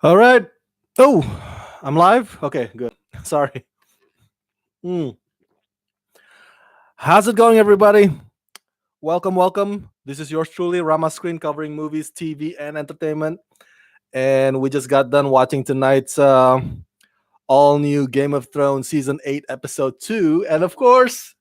All right. Oh, I'm live? Okay, good. Sorry. Mm. How's it going, everybody? Welcome, welcome. This is yours truly, Rama Screen, covering movies, TV, and entertainment. And we just got done watching tonight's all new Game of Thrones Season 8, Episode 2. And of course,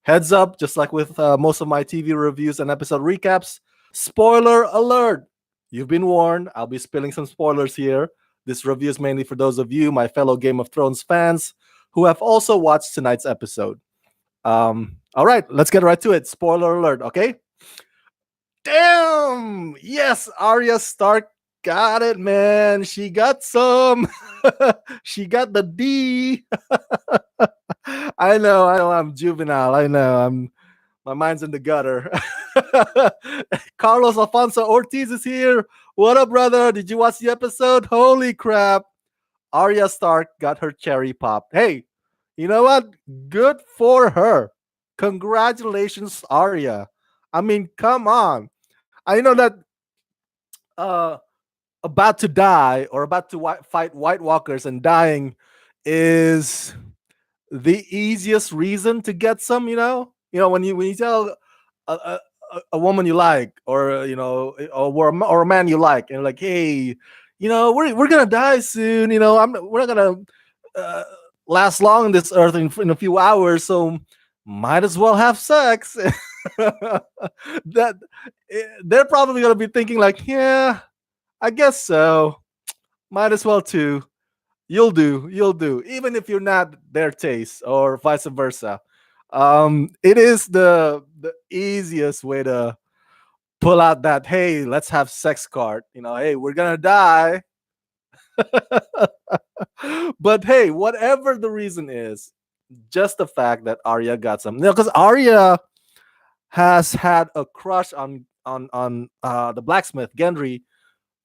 heads up, just like with most of my TV reviews and episode recaps, spoiler alert. You've been warned. I'll be spilling some spoilers here. This review is mainly for those of you, my fellow Game of Thrones fans, who have also watched tonight's episode. All right, let's get right to it. Spoiler alert, okay? Damn! Yes, Arya Stark got it, man. She got some. She got the D. I know, I'm juvenile. I know, my mind's in the gutter. Carlos Alfonso Ortiz is here. What up, brother? Did you watch the episode? Holy crap. Arya Stark got her cherry pop. Hey, you know what? Good for her. Congratulations, Arya. I mean, come on. I know that uh, about to die or about to fight White Walkers and dying is the easiest reason to get some. When you tell a woman you like, or or a man you like, and like, hey, we're gonna die soon. We're not gonna uh, last long on this earth in a few hours, so might as well have sex. that they're probably gonna be thinking like, yeah, I guess so. Might as well too. You'll do, even if you're not their taste, or vice versa. It is the easiest way to pull out that, hey, let's have sex card. Hey, we're gonna die. But hey, whatever the reason is, just the fact that Arya got some, because Arya has had a crush on the blacksmith Gendry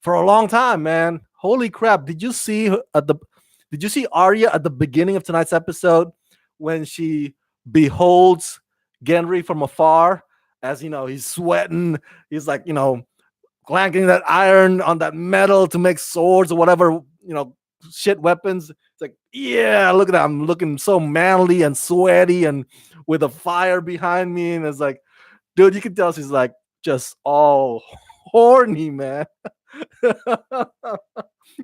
for a long time, man. Holy crap! Did you see Arya at the beginning of tonight's episode when she beholds Gendry from afar, as he's sweating, he's like clanking that iron on that metal to make swords or whatever, shit weapons. It's like, yeah, look at that. I'm looking so manly and sweaty and with a fire behind me. And it's like, dude, you can tell she's like just all horny, man.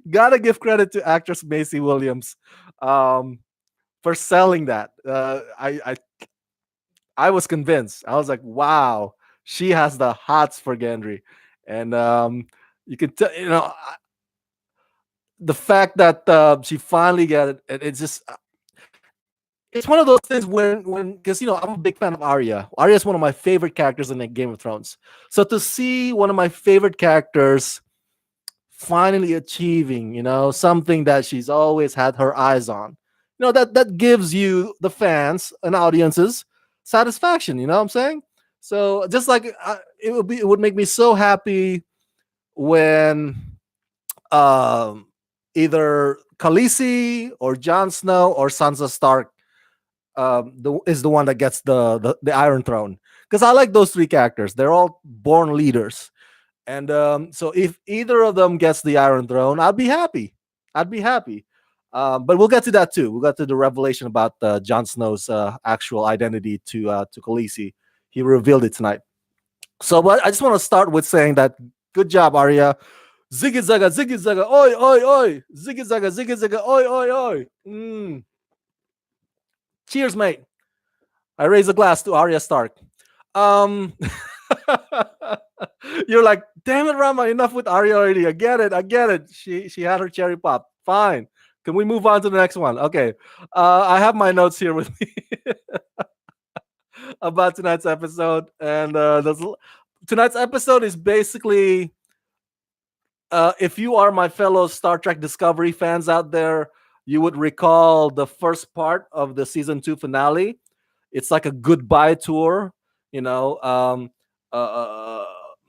Gotta give credit to actress Macy Williams um, for selling that. I was convinced. I was like, wow, she has the hots for Gendry. And you can tell, the fact that she finally got it, it's just it's one of those things when because I'm a big fan of Arya. Arya is one of my favorite characters in the Game of Thrones. So to see one of my favorite characters finally achieving, something that she's always had her eyes on, that gives you, the fans and audiences, satisfaction. You know what I'm saying? So just like it would make me so happy when um, either Khaleesi or Jon Snow or Sansa Stark is the one that gets the Iron Throne, because I like those three characters. They're all born leaders, and so if either of them gets the Iron Throne, I'd be happy. I'd be happy. But we'll get to that too. We'll get to the revelation about Jon Snow's actual identity to Khaleesi. He revealed it tonight. So, but I just want to start with saying that good job, Arya. Ziggy zaga, oi, oi, oi. Ziggy zaga, oi, oi, oi. Cheers, mate. I raise a glass to Arya Stark. Um, you're like, damn it, Rama, enough with Arya already. I get it. I get it. She had her cherry pop. Fine. Can we move on to the next one? Okay. I have my notes here with me about tonight's episode, and tonight's episode is basically, if you are my fellow Star Trek Discovery fans out there, you would recall the first part of the season 2 finale. It's like a goodbye tour, you know.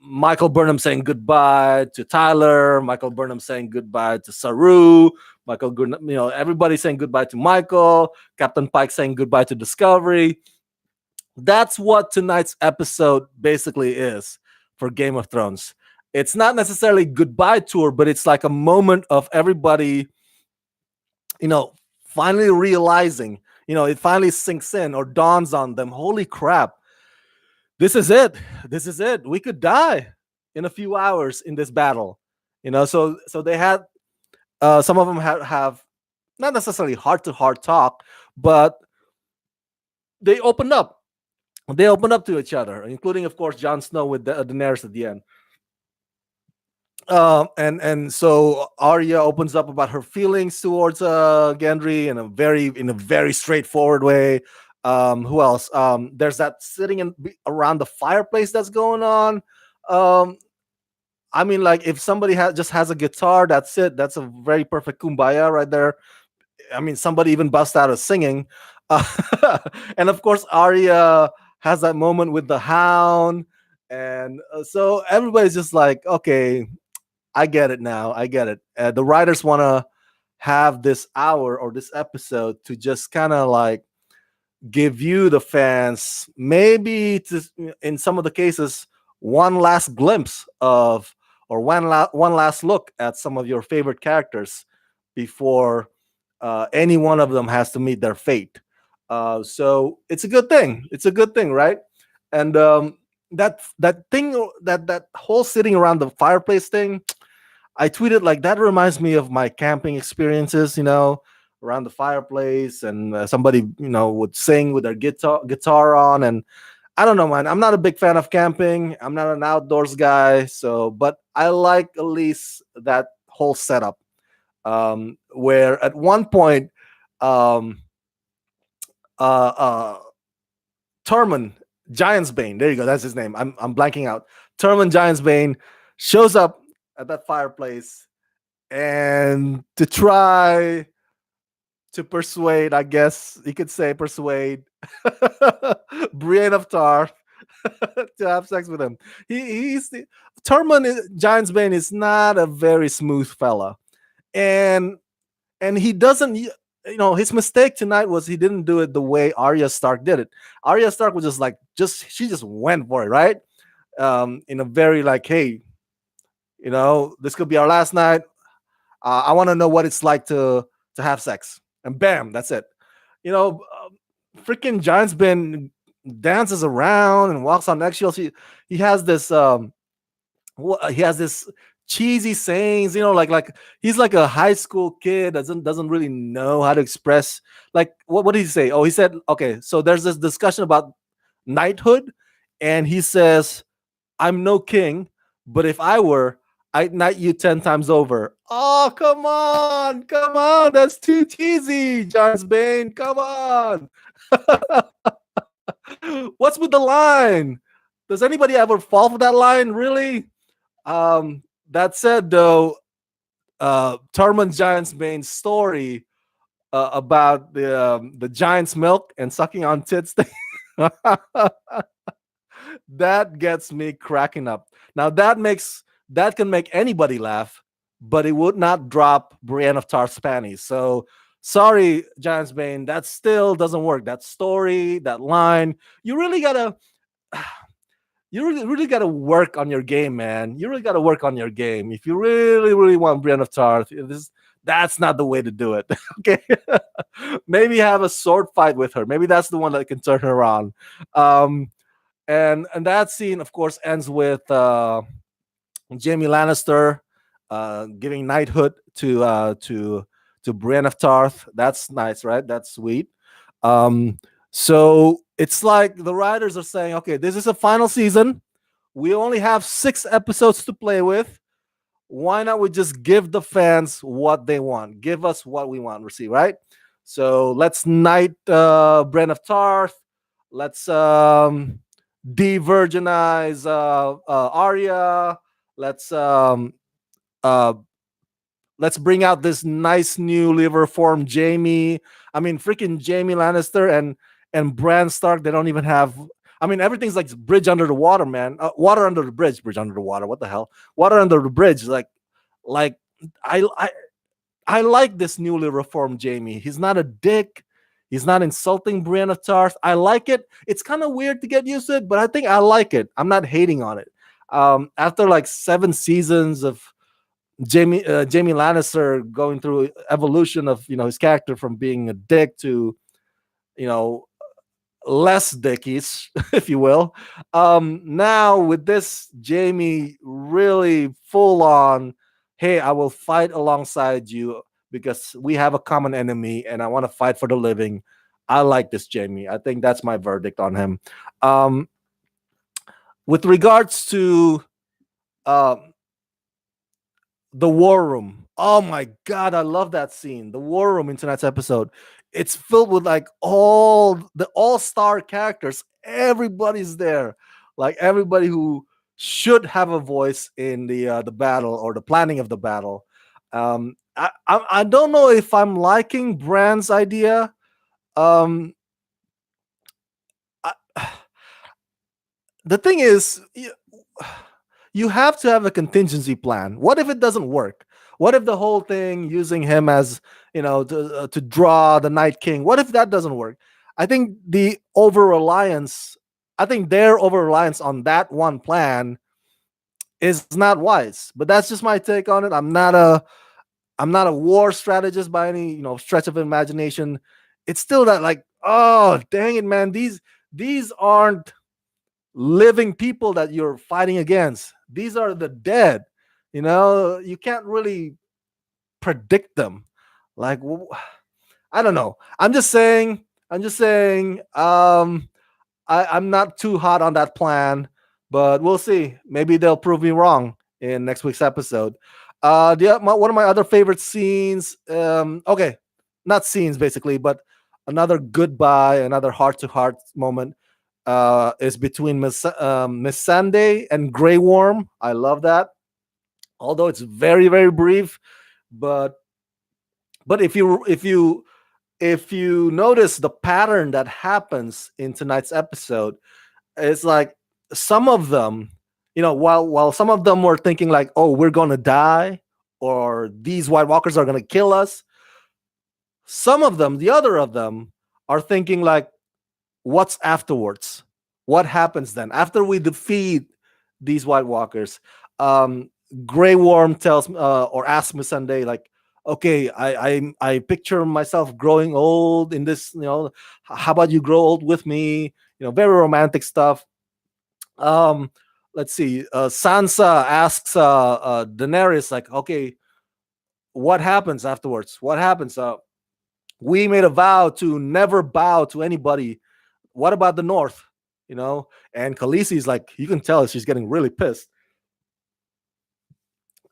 Michael Burnham saying goodbye to Tyler, Michael Burnham saying goodbye to Saru, everybody saying goodbye to Michael, Captain Pike saying goodbye to Discovery. That's what tonight's episode basically is for Game of Thrones. It's not necessarily goodbye tour, but it's like a moment of everybody, you know, finally realizing, it finally sinks in or dawns on them. Holy crap, this is it. This is it. We could die in a few hours in this battle. So they had some of them have not necessarily heart to heart talk, but they opened up. They opened up to each other, including, of course, Jon Snow with Daenerys at the end. And so Arya opens up about her feelings towards Gendry in a very straightforward way. Who else? There's that sitting around the fireplace that's going on. Um, I mean, like, if somebody just has a guitar, that's it. That's a very perfect kumbaya right there. I mean, somebody even busts out a singing. And of course, Arya has that moment with the Hound, and so everybody's just like, okay, I get it now. I get it. The writers want to have this hour or this episode to just kind of like give you, the fans, maybe in some of the cases, one last glimpse of, or one last look at some of your favorite characters before any one of them has to meet their fate. So it's a good thing. It's a good thing, right? And that thing, that whole sitting around the fireplace thing, I tweeted like, that reminds me of my camping experiences, around the fireplace, and somebody, would sing with their guitar on. And I don't know, man. I'm not a big fan of camping. I'm not an outdoors guy. So, but I like at least that whole setup, where at one point, um, uh, Tormund Giantsbane, there you go, that's his name. I'm blanking out. Tormund Giantsbane shows up at that fireplace, and to try to persuade, I guess you could say persuade, Brienne of Tarth to have sex with him. Giantsbane is not a very smooth fella, and he doesn't. His mistake tonight was he didn't do it the way Arya Stark did it. Arya Stark was she just went for it, right? In a very like, hey, this could be our last night. I want to know what it's like to have sex, and bam, that's it. Freaking Giant's been dances around and walks on eggshells. He has this he has this cheesy sayings, like he's like a high school kid, doesn't really know how to express. Like, what did he say? Oh, he said, okay, so there's this discussion about knighthood, and he says, I'm no king, but if I were, I'd knight you 10 times over. Oh, come on, that's too cheesy, John's Bane, come on. What's with the line? Does anybody ever fall for that line, really? That said, though, Tormund Giantsbane's story about the giant's milk and sucking on tits thing, that gets me cracking up. Now that can make anybody laugh, but it would not drop Brienne of Tarth's panties. So sorry, Giantsbane, that still doesn't work. That story, that line, you really gotta really got to work on your game, man. You really got to work on your game. If you really, really want Brienne of Tarth, that's not the way to do it. Okay. Maybe have a sword fight with her. Maybe that's the one that can turn her on. And that scene, of course, ends with Jaime Lannister giving knighthood to Brienne of Tarth. That's nice, right? That's sweet. So it's like the writers are saying, okay, this is a final season. We only have 6 episodes to play with. Why not we just give the fans what they want? Give us what we want to see, right? So let's knight Brienne of Tarth. Let's de-virginize Arya. Uh, let's bring out this nice newly reformed Jaime. I mean, freaking Jaime Lannister and Bran Stark. They don't even have. I mean, everything's like bridge under the water, man. Water under the bridge under the water. What the hell? Water under the bridge. Like I like this newly reformed Jaime. He's not a dick. He's not insulting Brienne of Tarth. I like it. It's kind of weird to get used to it, but I think I like it. I'm not hating on it. After like 7 seasons of Jamie Lannister going through evolution of his character from being a dick to you know less dickies, if you will. Now with this Jamie really full on, hey, I will fight alongside you because we have a common enemy and I want to fight for the living. I like this Jamie. I think that's my verdict on him. Um, with regards to uh, the war room. Oh my god, I love that scene. The war room in tonight's episode. It's filled with like all the all-star characters. Everybody's there. Like everybody who should have a voice in the battle or the planning of the battle. I don't know if I'm liking Brand's idea. Um, I, the thing is, you have to have a contingency plan. What if it doesn't work? What if the whole thing using him as to draw the Night King? What if that doesn't work? I think the over reliance. I think their over reliance on that one plan is not wise. But that's just my take on it. I'm not a war strategist by any stretch of imagination. It's still that like, oh dang it, man, these aren't living people that you're fighting against. These are the dead. You can't really predict them. Like, I don't know. I'm just saying. I'm just saying. I'm not too hot on that plan, but we'll see. Maybe they'll prove me wrong in next week's episode. One of my other favorite scenes. Okay, not scenes basically, but another goodbye, another heart to heart moment is between Miss Sunday and Grey Worm. I love that, although it's very very brief. But if you notice the pattern that happens in tonight's episode, it's like some of them, while some of them were thinking like, oh, we're gonna die, or these White Walkers are gonna kill us. Some of them, the other of them, are thinking like, what's afterwards? What happens then after we defeat these White Walkers? Um, Grey Worm tells or asks me Sunday like, okay, I picture myself growing old in this. How about you grow old with me? Very romantic stuff. Um, let's see. Sansa asks Daenerys like, okay, what happens afterwards? What happens? We made a vow to never bow to anybody. What about the North? And Khaleesi's like, you can tell she's getting really pissed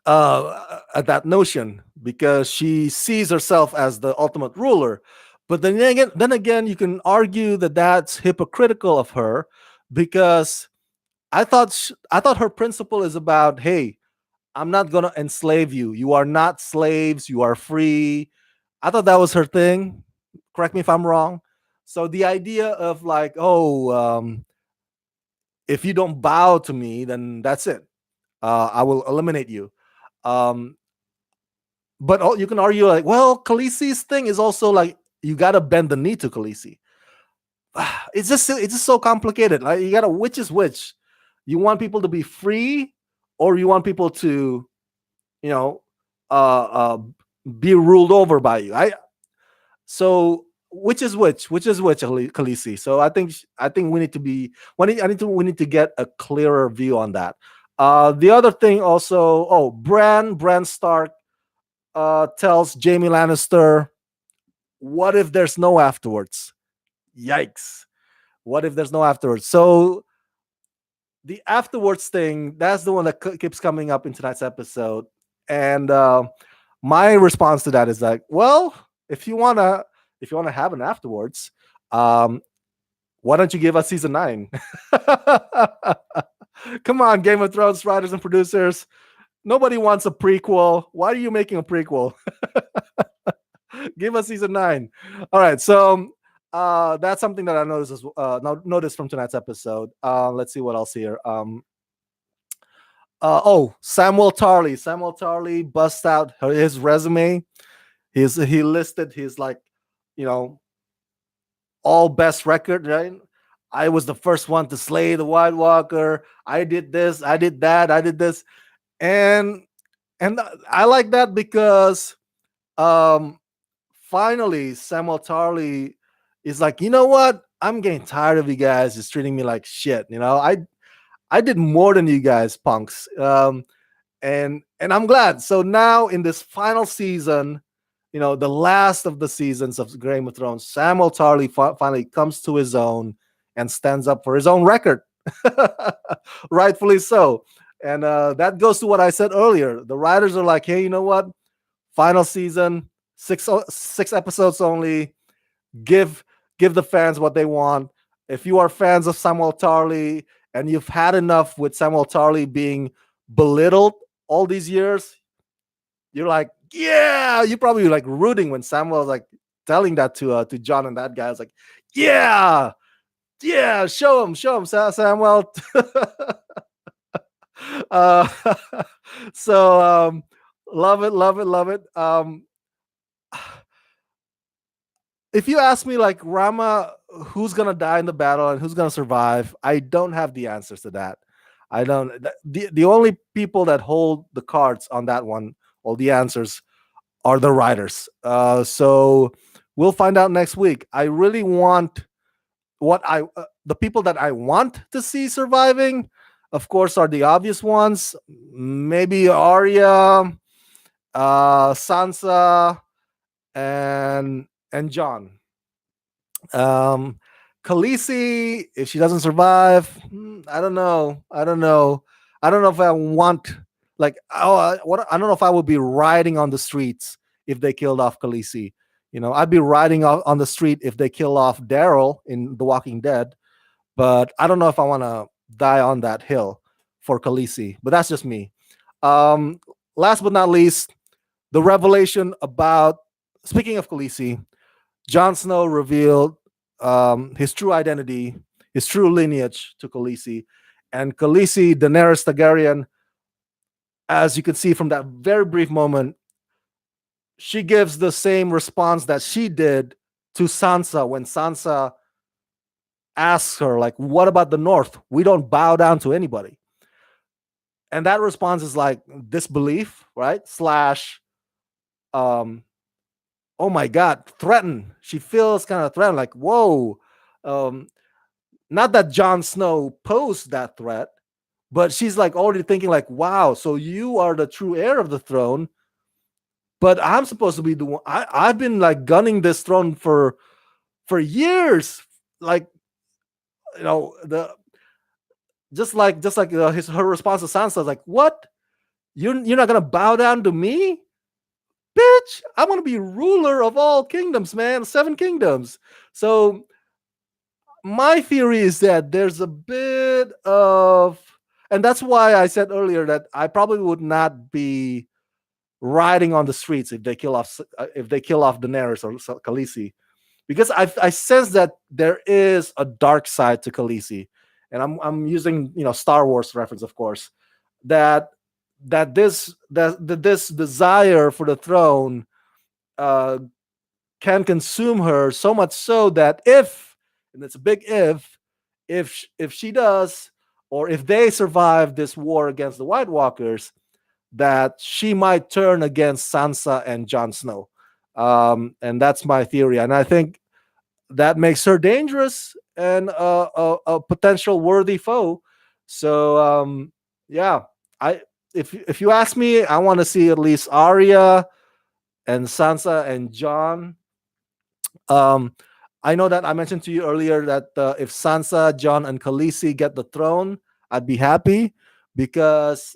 at that notion because she sees herself as the ultimate ruler. But then again, you can argue that that's hypocritical of her because I thought her principle is about, hey, I'm not gonna enslave you. You are not slaves. You are free. I thought that was her thing. Correct me if I'm wrong. So the idea of like, oh, if you don't bow to me, then that's it. I will eliminate you. Um, but you can argue like, well, Khaleesi's thing is also like you gotta bend the knee to Khaleesi. It's just so complicated. Like you gotta which is which. You want people to be free, or you want people to, you know, uh, uh, be ruled over by you. So which is which? Which is which, Khaleesi? So I think we need to be. We need to get a clearer view on that. The other thing also. Oh, Bran Stark tells Jamie Lannister, "What if there's no afterwards?" Yikes! What if there's no afterwards? So the afterwards thing, that's the one that keeps coming up in tonight's episode. And my response to that is like, well, if you wanna have an afterwards, um, why don't you give us season 9? Come on, Game of Thrones writers and producers. Nobody wants a prequel. Why are you making a prequel? Give us season 9. All right, so that's something that I noticed from tonight's episode. Let's see what else here. Samuel Tarly. Samuel Tarly busts out his resume. He listed his like, you know, all best record, right? I was the first one to slay the White Walker. I did this, I did that, I did this. And I like that because um finally Samuel Tarly is like, you know what? I'm getting tired of you guys just treating me like shit. I did more than you guys, punks. And I'm glad. So now in this final season, the last of the seasons of Game of Thrones, Samuel Tarly finally comes to his own and stands up for his own record, rightfully so. And that goes to what I said earlier. The writers are like, hey, you know what? Final season, six episodes only. Give give the fans what they want. If you are fans of Samuel Tarly and you've had enough with Samuel Tarly being belittled all these years, you're like, yeah, you're probably like rooting when Samuel was like telling that to John and that guy. I was like, yeah, yeah, show him, Samuel. uh, so love it, love it, love it. If you ask me, like, Rama, who's gonna die in the battle and who's gonna survive, I don't have the answers to that. I don't. The only people that hold the cards on that one, all the answers, are the writers. So we'll find out next week. I really want the people that I want to see surviving. Of course, are the obvious ones. Maybe Arya, Sansa, and John. Um, Khaleesi, if she doesn't survive, I don't know. I don't know. I don't know if I want, like, I don't know if I would be riding on the streets if they killed off Khaleesi. I'd be riding on the street if they kill off Daryl in The Walking Dead, but I don't know if I want to die on that hill for Khaleesi. But that's just me. Um, Last but not least, the revelation about, speaking of Khaleesi, Jon Snow revealed his true identity, his true lineage to Khaleesi. And Khaleesi, Daenerys Targaryen, as you can see from that very brief moment, she gives the same response that she did to Sansa when Sansa asks her, like, what about the North? We don't bow down to anybody. And that response is like disbelief, right? Slash, um, oh my God, threatened. She feels kind of threatened, like, whoa. Um, Not that Jon Snow posed that threat, but she's like already thinking, like, wow, so you are the true heir of the throne, but I'm supposed to be the one. I've been like gunning this throne for years. Like, the just like her response to Sansa is like, what? You're not gonna bow down to me? Bitch, I'm gonna be ruler of all kingdoms, man, 7 kingdoms. So my theory is that there's a bit of, and that's why I said earlier that I probably would not be riding on the streets if they kill off Daenerys or Khaleesi, because I sense that there is a dark side to Khaleesi, and I'm using Star Wars reference, of course, that this desire for the throne uh, can consume her so much so that if, and it's a big if she does, or if they survive this war against the White Walkers, that she might turn against Sansa and Jon Snow. And that's my theory, and I think that makes her dangerous and a potential worthy foe. So yeah, I if you ask me, I want to see at least Arya and Sansa and Jon. um, I know that I mentioned to you earlier that if Sansa, Jon, and Khaleesi get the throne, I'd be happy, because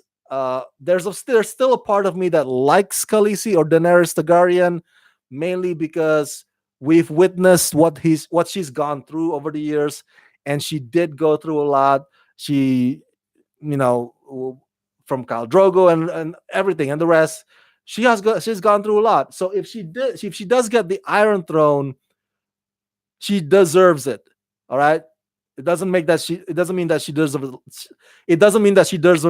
there's still a part of me that likes Khaleesi or Daenerys Targaryen, mainly because we've witnessed what she's gone through over the years, and she did go through a lot. She, you know, from Khal Drogo and everything and the rest, she's gone through a lot. So if she does get the Iron Throne, she deserves it. All right. It doesn't mean that she deserves it. Doesn't mean that she deserves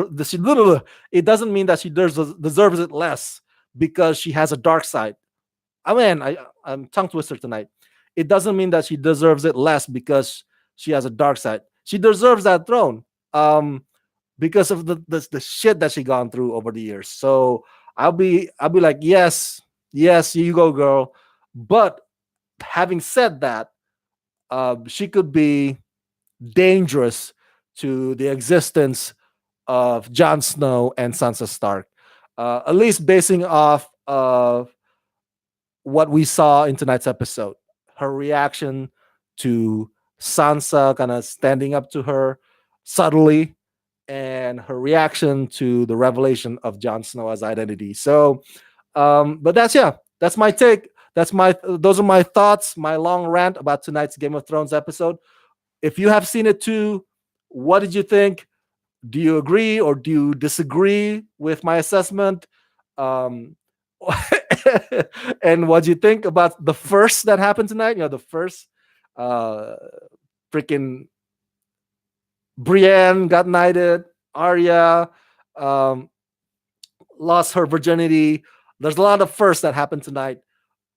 it doesn't mean that she deserves it less because she has a dark side. I'm tongue twister tonight. It doesn't mean that she deserves it less because she has a dark side. She deserves that throne. Because of the shit that she gone through over the years. So I'll be like, yes, yes, you go, girl. But having said that, she could be dangerous to the existence of Jon Snow and Sansa Stark. At least basing off of what we saw in tonight's episode. Her reaction to Sansa kind of standing up to her subtly, and her reaction to the revelation of Jon Snow as identity. So, but that's my take. Those are my thoughts, my long rant about tonight's Game of Thrones episode. If you have seen it too, what did you think? Do you agree or do you disagree with my assessment? Um, and what do you think about the first that happened tonight? The first uh, freaking Brienne got knighted, Arya um, lost her virginity. There's a lot of firsts that happened tonight.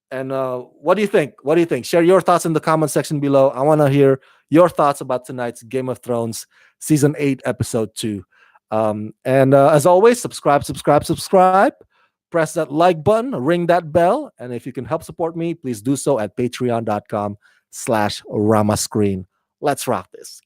And what do you think? What do you think? Share your thoughts in the comment section below. I want to hear your thoughts about tonight's Game of Thrones Season 8, Episode 2. And as always, subscribe. Press that like button, ring that bell. And if you can help support me, please do so at patreon.com/Ramascreen. Let's rock this.